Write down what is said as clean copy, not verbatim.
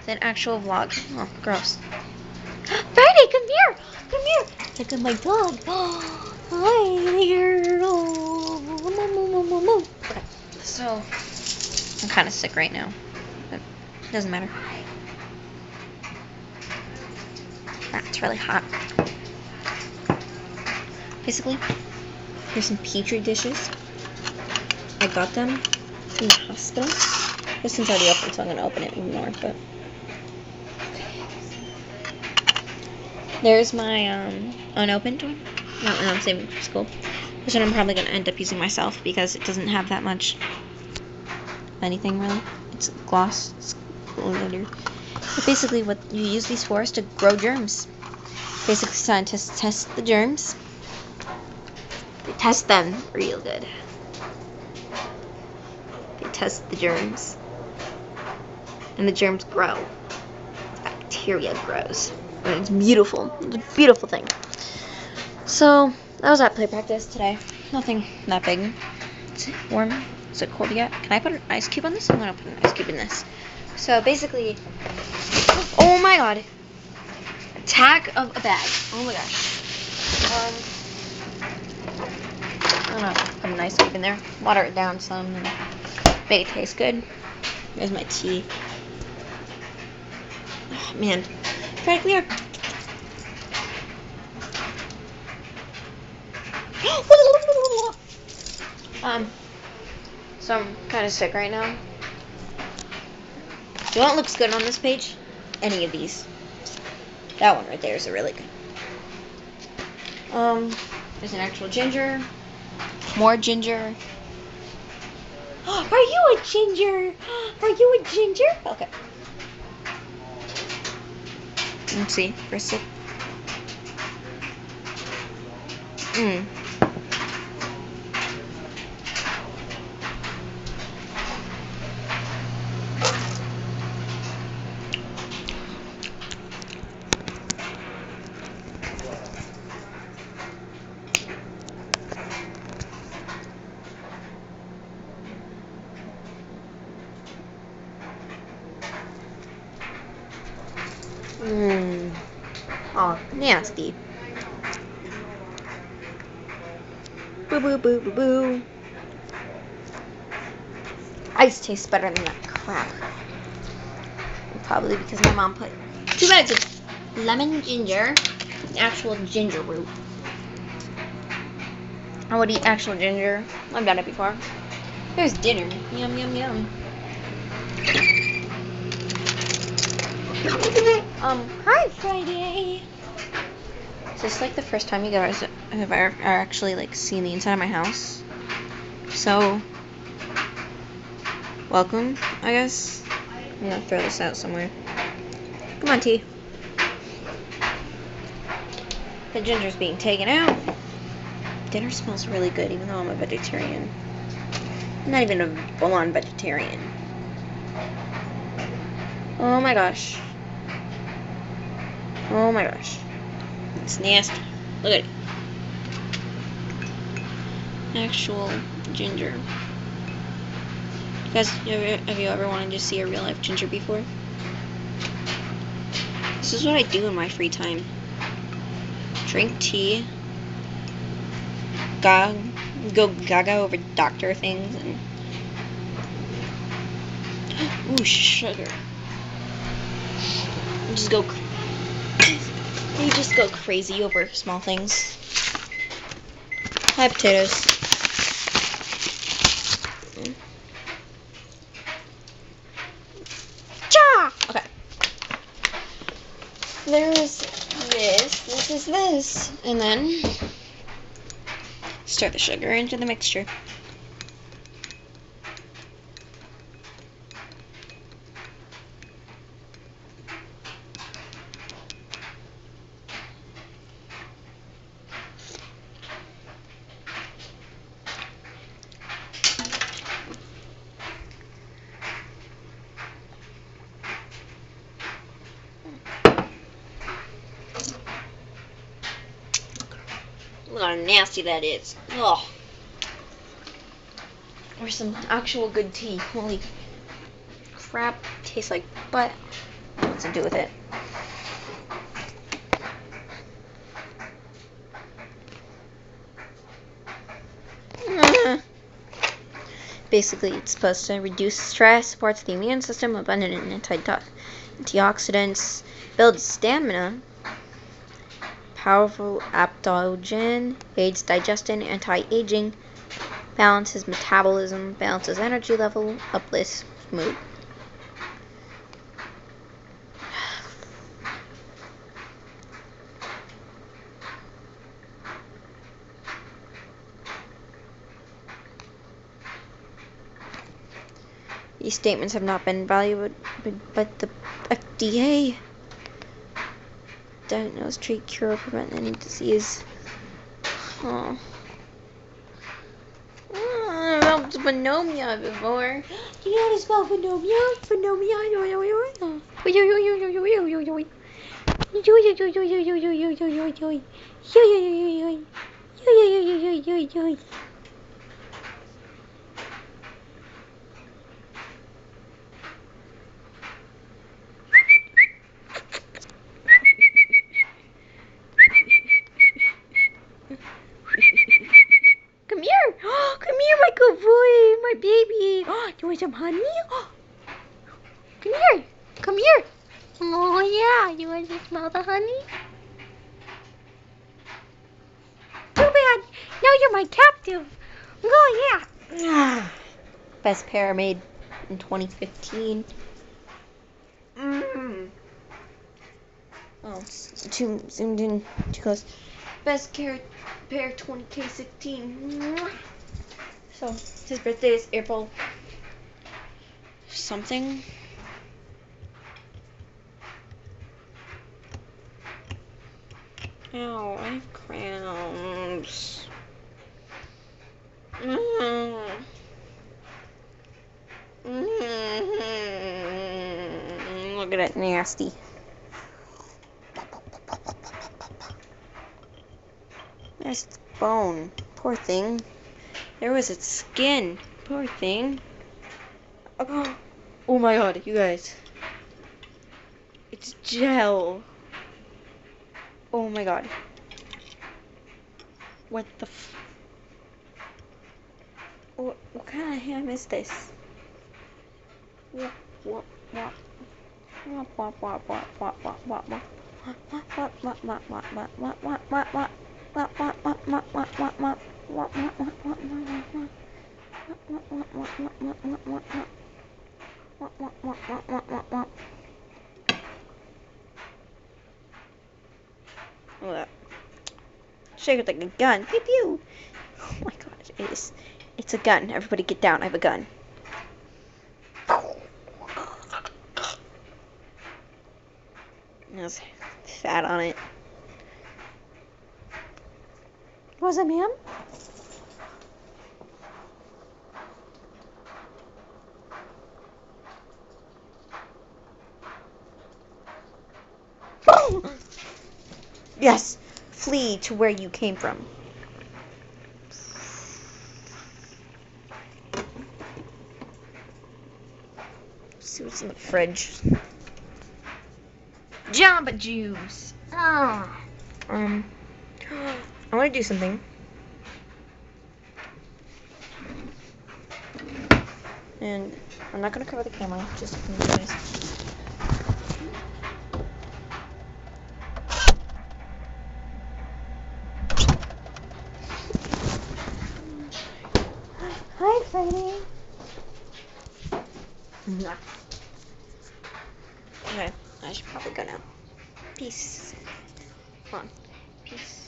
with an actual vlog. Oh, gross. Friday, come here! Come here! Look at my dog. Hi there. Okay, so I'm kind of sick right now, but it doesn't matter. It's really hot. Basically, here's some Petri dishes. I got them from the hospital. This one's already open, so I'm gonna open it more. But there's my unopened one. Not one I'm saving for school. This one I'm probably gonna end up using myself because it doesn't have that much anything really. It's gloss. It's glitter. But basically, what you use these for is to grow germs. Basically, scientists test the germs. They test them real good. They test the germs. And the germs grow. Bacteria grows. And it's beautiful. It's a beautiful thing. So, that was at play practice today. Nothing that big. Is it warm? Is it cold yet? Can I put an ice cube on this? I'm going to put an ice cube in this. So, basically... Oh my god. Attack of a bag. Oh my gosh. I don't know. Put an ice cube in there. Water it down some and make it taste good. There's my tea. Oh man. Frankly, so I'm kind of sick right now. You know what looks good on this page? Any of these. That one right there is a really good. There's an actual ginger. More ginger. Are you a ginger? Are you a ginger? Okay. Let's see. First sip. Oh, nasty. Boo boo boo boo boo. Ice tastes better than that crap. Probably because my mom put 2 bags of lemon ginger, actual ginger root. I would eat actual ginger. I've done it before. There's dinner. Yum yum yum. Hi Friday. Is this like the first time you guys have ever actually like seen the inside of my house? So, welcome, I guess. I'm gonna throw this out somewhere. Come on, T. The ginger's being taken out. Dinner smells really good, even though I'm a vegetarian. I'm not even a full-on vegetarian. Oh my gosh. Oh my gosh. It's nasty. Look at it. Actual ginger. Guys, have you ever wanted to see a real life ginger before? This is what I do in my free time. Drink tea. Go gaga over doctor things and ooh, sugar. You just go crazy over small things. Hi, potatoes. Cha! Okay. There's this. This is this. And then stir the sugar into the mixture. Look how nasty that is. Ugh. Or some actual good tea. Holy crap. Tastes like butt. wants to do with it. Basically, it's supposed to reduce stress, supports the immune system, abundant in antioxidants, builds stamina, powerful adaptogen, aids digestion, anti-aging, balances metabolism, balances energy level, uplifts mood. These statements have not been evaluated by the FDA. Diagnose, treat, cure, prevent any disease. Oh. I about phenomia before. Do you know how to spell phenomia? Phenomia. Come here! Come here, my good boy, my baby. You want some honey? Come here! Come here! Oh yeah, you want to smell the honey? Too bad. Now you're my captive. Oh yeah. Best pair made in 2015. Oh, it's too zoomed in too close. Best pair 20K16. So his birthday is April something. Ow, I have cramps. Look at it, nasty. There's its bone. Poor thing. There was its skin. Poor thing. Oh my god, you guys. It's gel. Oh my god. What the what kind of ham is this? What? Shake it like a gun. Pew pew. Oh my god, it's a gun. Everybody get down. I have a gun. There's fat on it. What was that, ma'am? Yes, flee to where you came from. Let's see what's in the fridge. Jamba Juice. I want to do something. And I'm not going to cover the camera, just for you guys. Hi, Freddie. Okay, I should probably go now. Peace. Come on. Peace.